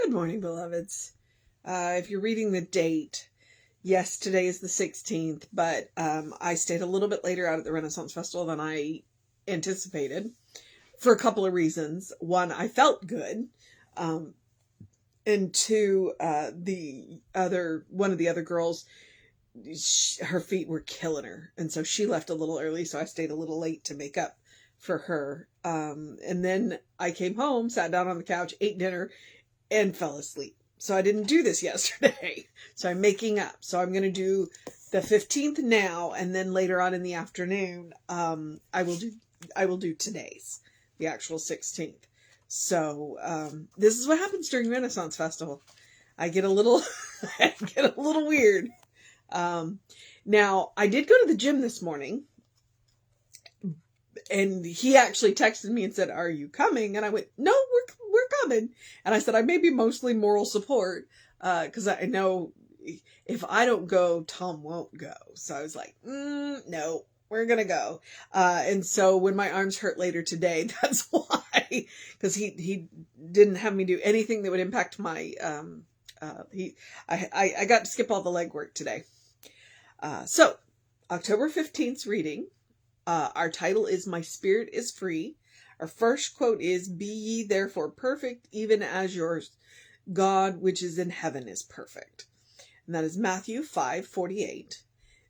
Good morning, beloveds. If you're reading the date, yes, today is the 16th, but I stayed a little bit later out at the Renaissance Festival than I anticipated for a couple of reasons. One, I felt good. Um, and two, one of the other girls, her feet were killing her. And so she left a little early, so I stayed a little late to make up for her. And then I came home, sat down on the couch, ate dinner, and fell asleep. So I didn't do this yesterday. So I'm making up. So I'm going to do the 15th now, and then later on in the afternoon, I will do today's, the actual 16th. So this is what happens during Renaissance Festival. I get a little weird. Now I did go to the gym this morning, and he actually texted me and said, "Are you coming?" And I went, "No, we're coming." And I said, "I may be mostly moral support, because I know if I don't go, Tom won't go." So I was like, "No, we're gonna go." And so when my arms hurt later today, that's why, because he didn't have me do anything that would impact my I got to skip all the legwork today. So October 15th's reading. Our title is My Spirit is Free. Our first quote is, "Be ye therefore perfect, even as your God which is in heaven is perfect." And that is Matthew 5:48.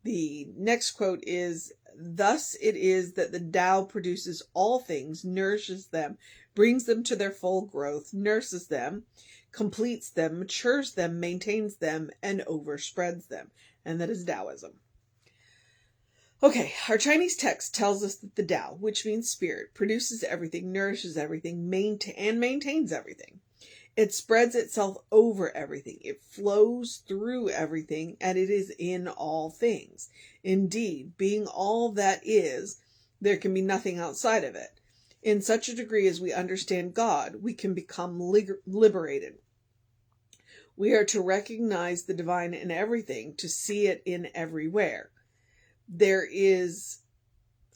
The next quote is, "Thus it is that the Tao produces all things, nourishes them, brings them to their full growth, nurses them, completes them, matures them, maintains them, and overspreads them." And that is Taoism. Okay, our Chinese text tells us that the Tao, which means spirit, produces everything, nourishes everything, and maintains everything. It spreads itself over everything. It flows through everything, and it is in all things. Indeed, being all that is, there can be nothing outside of it. In such a degree as we understand God, we can become liberated. We are to recognize the divine in everything, to see it in everywhere. There is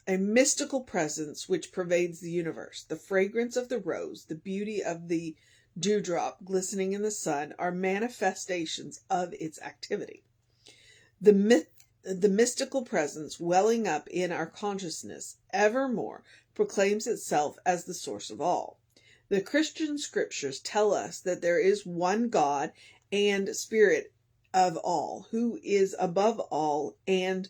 a mystical presence which pervades the universe. The fragrance of the rose, the beauty of the dewdrop glistening in the sun are manifestations of its activity. The mystical presence welling up in our consciousness evermore proclaims itself as the source of all. The Christian scriptures tell us that there is one God and Spirit of all, who is above all and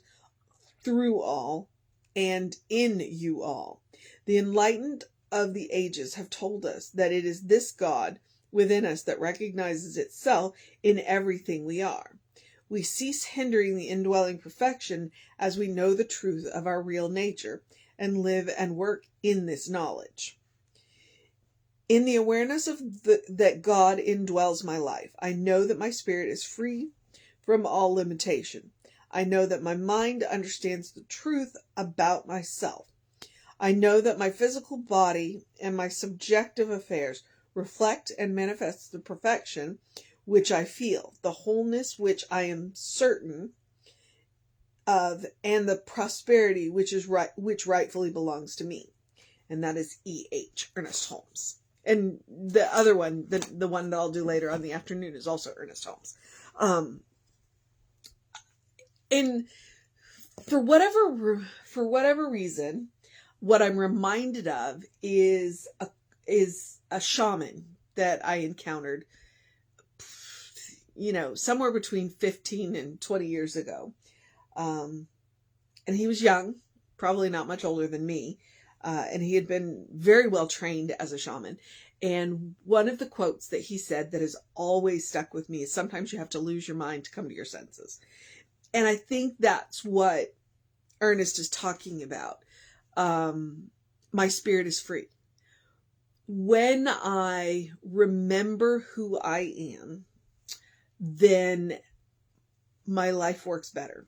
through all, and in you all. The enlightened of the ages have told us that it is this God within us that recognizes itself in everything we are. We cease hindering the indwelling perfection as we know the truth of our real nature and live and work in this knowledge. In the awareness of that God indwells my life, I know that my spirit is free from all limitation. I know that my mind understands the truth about myself. I know that my physical body and my subjective affairs reflect and manifest the perfection which I feel, the wholeness which I am certain of, and the prosperity which rightfully belongs to me. And that is E.H. Ernest Holmes. And the other one, the one that I'll do later on the afternoon, is also Ernest Holmes. And for whatever reason, what I'm reminded of is a shaman that I encountered, somewhere between 15 and 20 years ago. And he was young, probably not much older than me. And he had been very well trained as a shaman. And one of the quotes that he said that has always stuck with me is, "Sometimes you have to lose your mind to come to your senses." And I think that's what Ernest is talking about. My spirit is free. When I remember who I am, then my life works better.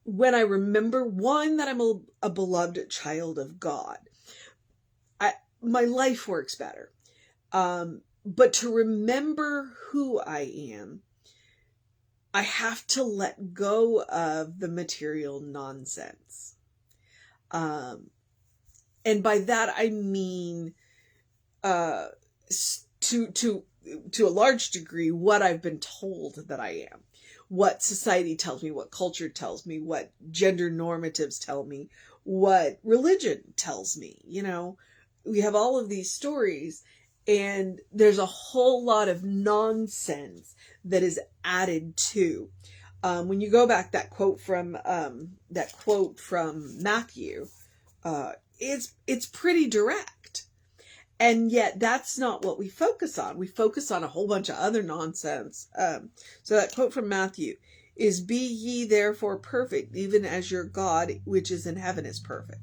When I remember, one, that I'm a beloved child of God, my life works better. But to remember who I am, I have to let go of the material nonsense. And by that I mean to a large degree, what I've been told that I am, what society tells me, what culture tells me, what gender normatives tell me, what religion tells me. We have all of these stories, and there's a whole lot of nonsense that is added to. When you go back, that quote from Matthew, it's pretty direct. And yet that's not what we focus on. We focus on a whole bunch of other nonsense. So that quote from Matthew is, "Be ye therefore perfect, even as your God, which is in heaven, is perfect."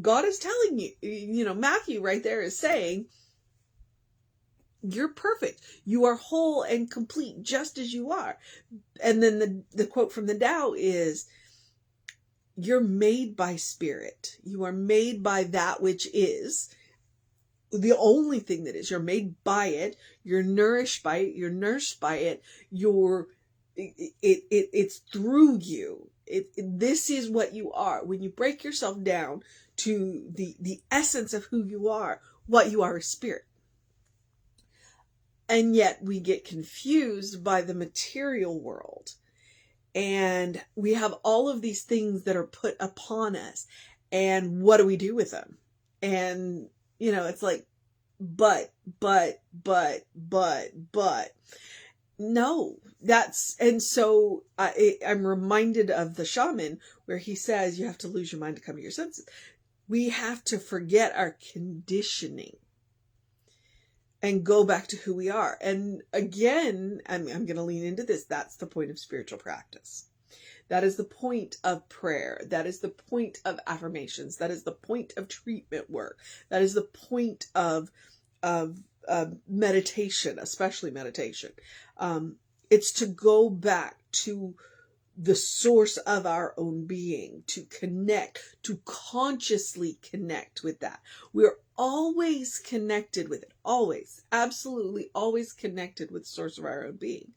God is telling you, Matthew right there is saying, you're perfect. You are whole and complete just as you are. And then the quote from the Tao is, you're made by spirit. You are made by that which is the only thing that is. You're made by it. You're nourished by it. You're nursed by it. It's through you. This is what you are. When you break yourself down to the essence of who you are, what you are is spirit. And yet we get confused by the material world. And we have all of these things that are put upon us. And what do we do with them? And, it's like, but. No, and so I'm reminded of the shaman where he says you have to lose your mind to come to your senses. We have to forget our conditioning and go back to who we are. And again, I'm going to lean into this. That's the point of spiritual practice. That is the point of prayer. That is the point of affirmations. That is the point of treatment work. That is the point of meditation, especially meditation. It's to go back to the source of our own being, to connect, to consciously connect with that. We're always connected with it, always, absolutely always connected with the source of our own being.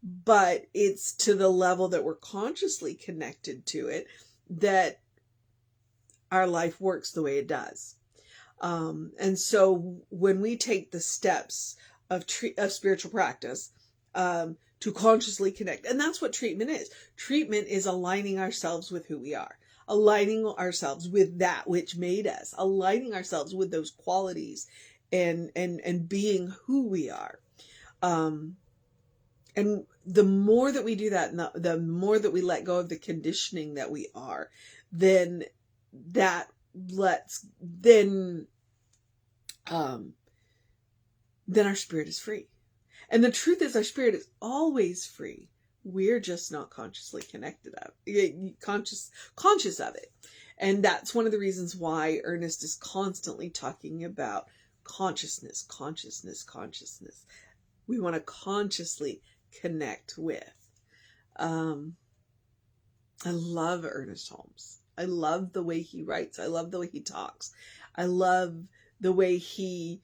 But it's to the level that we're consciously connected to it that our life works the way it does. And so when we take the steps of spiritual practice, to consciously connect, and that's what treatment is. Treatment is aligning ourselves with who we are, aligning ourselves with that which made us, aligning ourselves with those qualities and being who we are. And the more that we do that, and the more that we let go of the conditioning that we are, then our spirit is free. And the truth is, our spirit is always free. We're just not consciously conscious of it. And that's one of the reasons why Ernest is constantly talking about consciousness. We want to consciously connect with. I love Ernest Holmes. I love the way he writes. I love the way he talks. I love the way he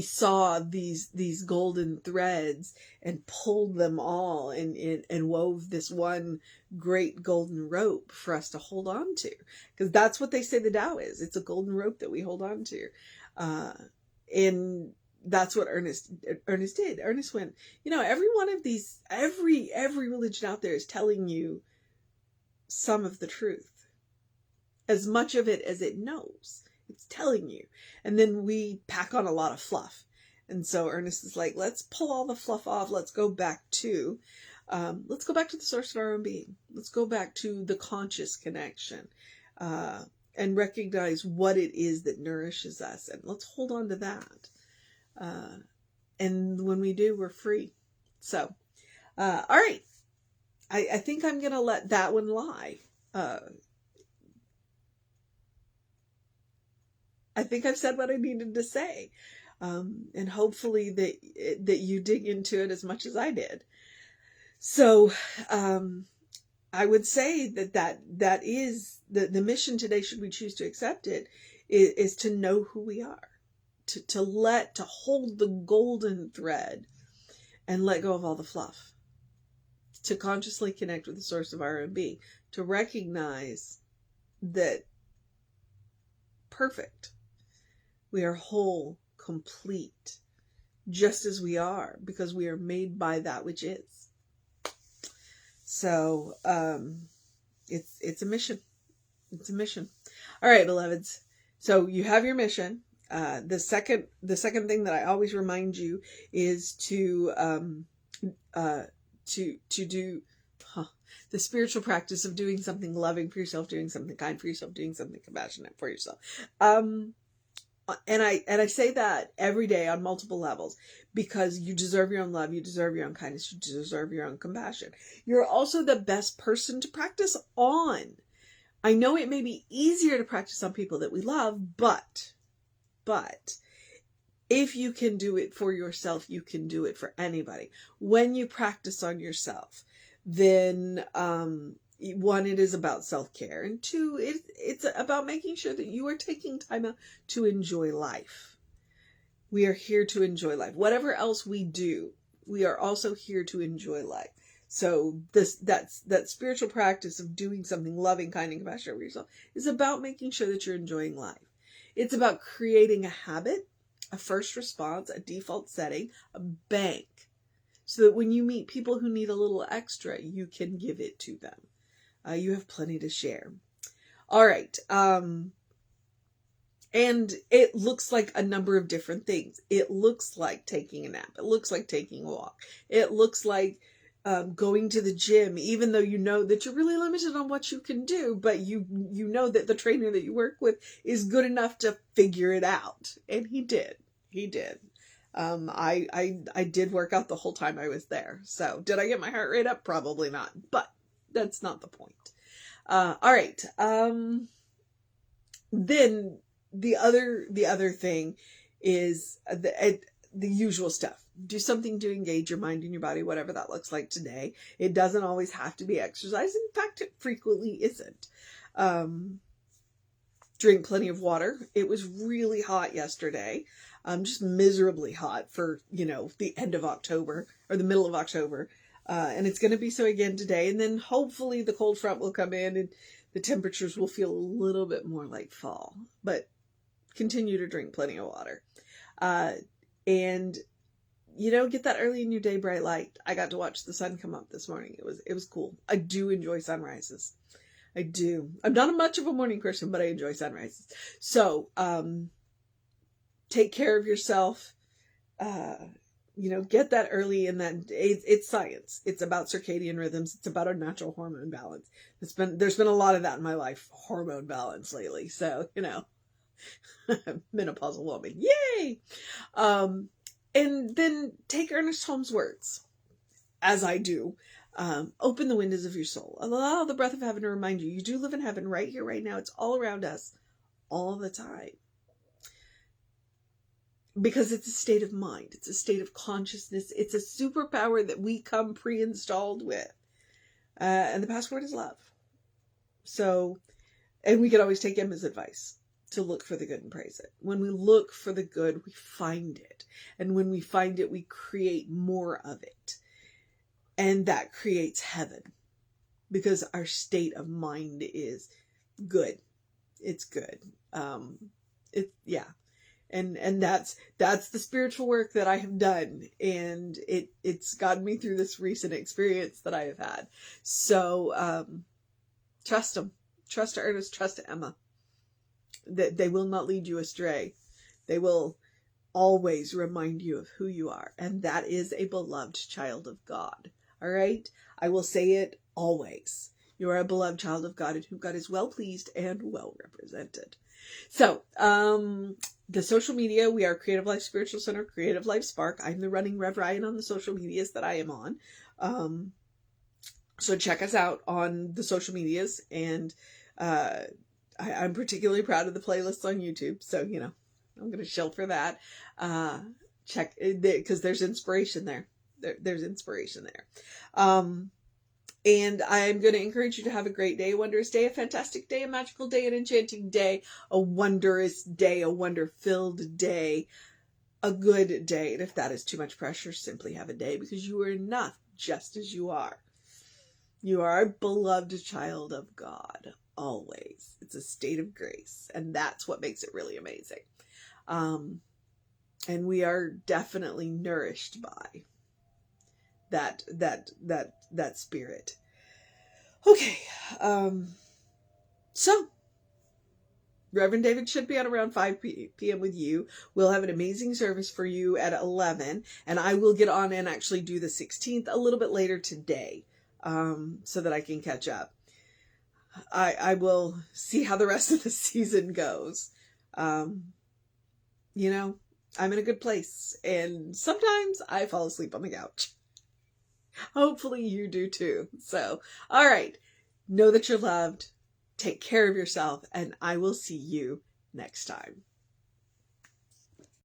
saw these golden threads and pulled them all and wove this one great golden rope for us to hold on to. Because that's what they say the Tao is. It's a golden rope that we hold on to. And that's what Ernest did. Ernest went, every one of these, every religion out there is telling you some of the truth. As much of it as it knows. It's telling you. And then we pack on a lot of fluff. And so Ernest is like, let's pull all the fluff off. Let's go back to the source of our own being. Let's go back to the conscious connection, and recognize what it is that nourishes us. And let's hold on to that. And when we do, we're free. So, all right. I think I'm going to let that one lie. I think I've said what I needed to say. And hopefully that you dig into it as much as I did. So, I would say that is the mission today, should we choose to accept it, is to know who we are, to hold the golden thread and let go of all the fluff, to consciously connect with the source of our own being, to recognize that perfect We are whole, complete, just as we are, because we are made by that which is. So, it's a mission. It's a mission. All right, beloveds. So you have your mission. The second thing that I always remind you is to do the spiritual practice of doing something loving for yourself, doing something kind for yourself, doing something compassionate for yourself. And I say that every day on multiple levels, because you deserve your own love, you deserve your own kindness, you deserve your own compassion. You're also the best person to practice on. I know it may be easier to practice on people that we love, but if you can do it for yourself, you can do it for anybody. When you practice on yourself, then one, it is about self-care, and two, it's about making sure that you are taking time out to enjoy life. We are here to enjoy life. Whatever else we do, we are also here to enjoy life. So that spiritual practice of doing something loving, kind, and compassionate for yourself is about making sure that you're enjoying life. It's about creating a habit, a first response, a default setting, a bank, so that when you meet people who need a little extra, you can give it to them. You have plenty to share. All right. And it looks like a number of different things. It looks like taking a nap. It looks like taking a walk. It looks like going to the gym, even though you know that you're really limited on what you can do, but you know that the trainer that you work with is good enough to figure it out. And he did. I did work out the whole time I was there. So did I get my heart rate up? Probably not, but that's not the point. All right. Then the other thing is the usual stuff. Do something to engage your mind and your body, whatever that looks like today. It doesn't always have to be exercise. In fact, it frequently isn't. Drink plenty of water. It was really hot yesterday. Just miserably hot for, the end of October or the middle of October. And it's going to be so again today. And then hopefully the cold front will come in and the temperatures will feel a little bit more like fall. But continue to drink plenty of water. And get that early in your day bright light. I got to watch the sun come up this morning. It was cool. I do enjoy sunrises. I do. I'm not much of a morning person, but I enjoy sunrises. So, take care of yourself. Get that early in that. It's science. It's about circadian rhythms. It's about our natural hormone balance. There's been a lot of that in my life, hormone balance lately. So, menopausal woman. Yay! And then take Ernest Holmes' words, as I do. Open the windows of your soul. Allow the breath of heaven to remind you do live in heaven right here, right now. It's all around us, all the time. Because it's a state of mind. It's a state of consciousness. It's a superpower that we come pre-installed with. And the password is love. So, and we can always take Emma's advice to look for the good and praise it. When we look for the good, we find it. And when we find it, we create more of it. And that creates heaven. Because our state of mind is good. It's good. And that's the spiritual work that I have done. And it's gotten me through this recent experience that I have had. So, trust them. Trust Ernest, trust Emma. That they will not lead you astray. They will always remind you of who you are. And that is a beloved child of God. All right? I will say it always. You are a beloved child of God in whom God is well pleased and well represented. So, the social media, we are Creative Life Spiritual Center, Creative Life Spark. I'm the running Rev Ryan on the social medias that I am on. So check us out on the social medias. And I'm particularly proud of the playlists on YouTube. So, I'm going to shill for that. Check, because there's inspiration there. There's inspiration there. And I'm going to encourage you to have a great day, a wondrous day, a fantastic day, a magical day, an enchanting day, a wondrous day, a wonder-filled day, a good day. And if that is too much pressure, simply have a day, because you are enough just as you are. You are a beloved child of God, always. It's a state of grace, and that's what makes it really amazing. And we are definitely nourished by that spirit. Okay. So Reverend David should be at around 5 p.m. with you. We'll have an amazing service for you at 11, and I will get on and actually do the 16th a little bit later today, so that I can catch up. I will see how the rest of the season goes. You know, I'm in a good place, and sometimes I fall asleep on the couch. Hopefully you do too. So, all right. Know that you're loved. Take care of yourself, and I will see you next time.